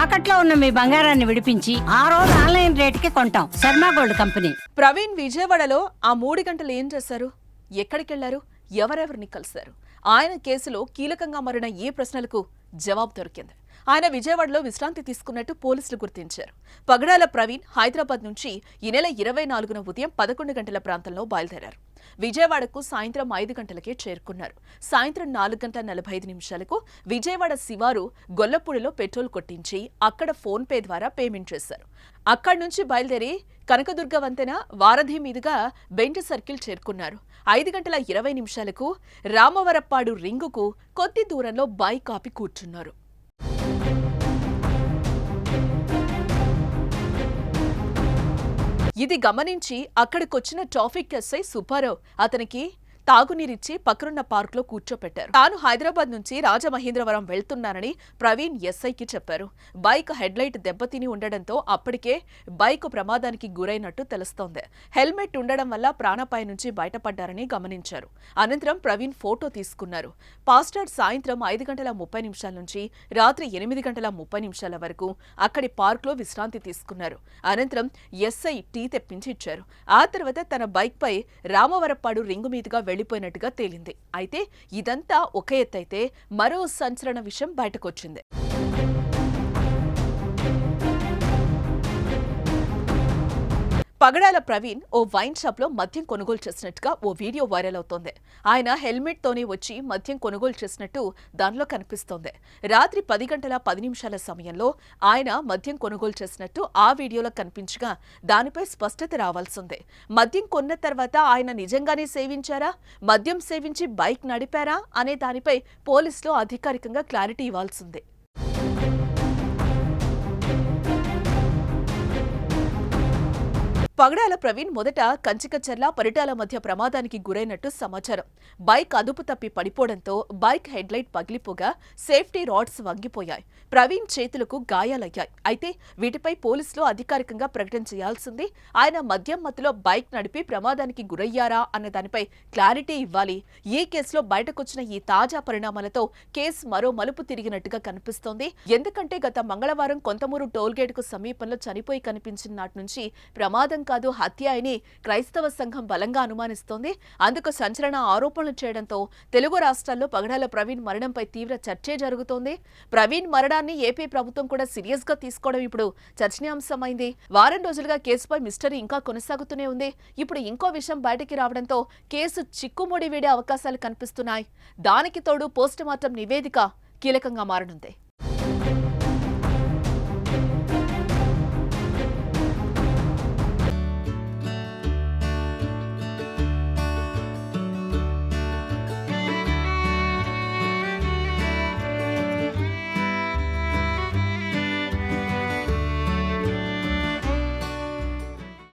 తాకట్లో ఉన్న మీ బంగారాన్ని విడిపించి ఆ రోజు ఆన్లైన్ రేటుకి కొంటాం. Sharma gold company. ప్రవీణ్ విజయవాడలో ఆ 3 గంటలు ఏం చేశారు? ఎక్కడికెళ్లారు? ఎవరెవరిని కలిశారు? ఆయన కేసులో కీలకంగా మారిన ఏ ప్రశ్నలకు జవాబు దొరికింది? ఆయన విజయవాడలో విశ్రాంతి తీసుకున్నట్టు పోలీసులు గుర్తించారు. పగడాల ప్రవీణ్ హైదరాబాద్ నుంచి ఈ నెల 24న ఉదయం 11 గంటల ప్రాంతంలో బయలుదేరారు. విజయవాడకు సాయంత్రం 5 గంటలకే చేరుకున్నారు. సాయంత్రం 4:45 విజయవాడ శివారు గొల్లపూడిలో పెట్రోల్ కొట్టించి అక్కడ ఫోన్ పే ద్వారా పేమెంట్ చేశారు. అక్కడి నుంచి బయలుదేరి కనకదుర్గ వంతెన వారధి మీదుగా బెంచ్ సర్కిల్ చేరుకున్నారు. 5:20 రామవరప్పాడు రింగుకు కొద్ది దూరంలో బైక్ ఆపి కూర్చున్నారు. ఇది గమనించి అక్కడికొచ్చిన ట్రాఫిక్ ఎస్ఐ సుబ్బారావు అతనికి తాగునీరిచ్చి పక్కనున్న పార్కులో కూర్చోపెట్టారు. తాను హైదరాబాద్ నుంచి రాజమహేంద్రవరం వెళ్తున్నానని ప్రవీణ్ ఎస్ఐకి చెప్పారు. బైక్ హెడ్లైట్ దెబ్బతిని ఉండడంతో అప్పటికే బైక్ ప్రమాదానికి గురైనట్టు తెలుస్తోంది. హెల్మెట్ ఉండడం వల్ల ప్రాణాపాయం నుంచి బయటపడ్డారని గమనించారు. అనంతరం ప్రవీణ్ ఫోటో తీసుకున్నారు. పాస్టర్ సాయంత్రం 5:30 నుంచి రాత్రి 8:30 వరకు అక్కడి పార్కులో విశ్రాంతి తీసుకున్నారు. అనంతరం ఎస్ఐ టీ తెప్పించి ఇచ్చారు. ఆ తర్వాత తన బైక్ పై రామవరప్పాడు రింగు మీదుగా వెళ్లిపోయినట్టుగా తేలింది. అయితే ఇదంతా ఒక ఎత్తైతే మరో సంచలన విషయం బయటకొచ్చింది. పగడాల ప్రవీణ్ ఓ వైన్ షాప్ లో మద్యం కొనుగోలు చేసినట్టుగా ఓ వీడియో వైరల్ అవుతోంది. ఆయన హెల్మెట్ తోనే వచ్చి మద్యం కొనుగోలు చేసినట్టు దానిలో కనిపిస్తోంది. రాత్రి 10:10 సమయంలో ఆయన మద్యం కొనుగోలు చేసినట్టు ఆ వీడియోలో కనిపించగా దానిపై స్పష్టత రావాల్సిందే. మద్యం కొన్న తర్వాత ఆయన నిజంగానే సేవించారా, మద్యం సేవించి బైక్ నడిపారా అనే దానిపై పోలీసులు అధికారికంగా క్లారిటీ ఇవ్వాల్సిందే. పగడాల ప్రవీణ్ మొదట కంచికచర్ల పరిటాల మధ్య ప్రమాదానికి గురైనట్టు సమాచారం. బైక్ అదుపు తప్పి పడిపోవడంతో బైక్ హెడ్లైట్ పగిలిపోగా సేఫ్టీ రాడ్స్ వంగిపోయాయి. ప్రవీణ్ చేతులకు గాయాలయ్యాయి. అయితే వీటిపై పోలీసులు అధికారికంగా ప్రకటన చేయాల్సింది. ఆయన మద్యం మత్తులో బైక్ నడిపి ప్రమాదానికి గురయ్యారా అన్న దానిపై క్లారిటీ ఇవ్వాలి. ఈ కేసులో బయటకొచ్చిన ఈ తాజా పరిణామాలతో కేసు మరో మలుపు తిరిగినట్టుగా కనిపిస్తోంది. ఎందుకంటే గత మంగళవారం కొంతమూరు టోల్గేట్ కు సమీపంలో చనిపోయి కనిపించిన నాటి నుంచి ప్రమాదం కాదు హత్య అని క్రైస్తవ సంఘం బలంగా అనుమానిస్తోంది. అందుకు సంచలన ఆరోపణలు చేయడంతో తెలుగు రాష్ట్రాల్లో పగడాల ప్రవీణ్ మరణంపై తీవ్ర చర్చే జరుగుతోంది. ప్రవీణ్ మరణాన్ని ఏపీ ప్రభుత్వం కూడా సీరియస్ గా తీసుకోవడం ఇప్పుడు చర్చనీయాంశమైంది. వారం రోజులుగా కేసుపై మిస్టరీ ఇంకా కొనసాగుతూనే ఉంది. ఇప్పుడు ఇంకో విషయం బయటికి రావడంతో కేసు చిక్కుముడి వీడే అవకాశాలు కనిపిస్తున్నాయి. దానికి తోడు పోస్టుమార్టం నివేదిక కీలకంగా మారనుంది.